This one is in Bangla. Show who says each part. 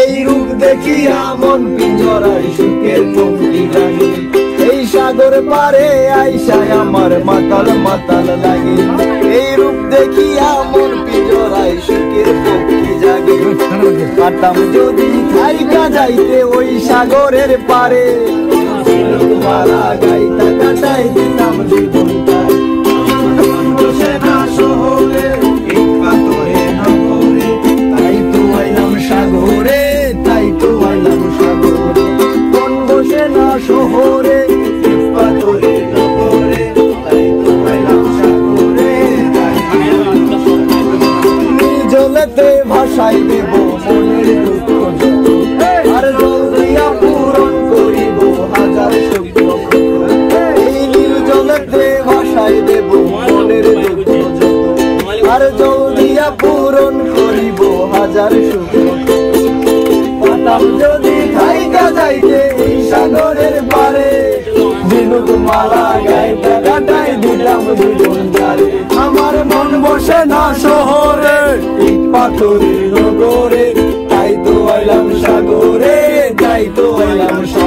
Speaker 1: এই রূপ দেখিয়া মন পিঞ্জরায় সুখের পঙ্ক্তি জাগে। এই সাগর পারে আইসায় আমার মাতাল মাতাল লাগে। এই রূপ দেখিয়া মন পিঞ্জরায় সুখের পঙ্ক্তি জাগে। পারতাম যদি থাইকা যাইতে ওই সাগরের পারে, মালা গাইতা কাটাই দিতাম জীবনটা। বসে না শহরে ইট পাথরে নগরে, তাই তো আইলাম সাগরে, তাই তো আইলাম সাগরে। মন বসে না শহরে ইট পাথরে নগরে, তাই তো আইলাম সাগরে, তাই তো আইলাম সাগরে। নির্জলেতে ভাষাই দেব মনের দুঃখ যত, আর জল দিয়া পূরণ করিব হাজার সুখ। এই নির্জলেতে ভাষাই দেব মনের দুঃখ যত, আর জল দিয়া পূরণ করিব হাজার সুখ। পাতাম যদি থাইকা যাইতে এই সাগরের পারে, ঝিনুক মালা গাইতে কাটাই দিতাম জীবন জারে। আমার মন বসে না শহরে ইট পাথরের নগরে, তাই তো আইলাম সাগরে, তাই তো আইলাম সাগরে।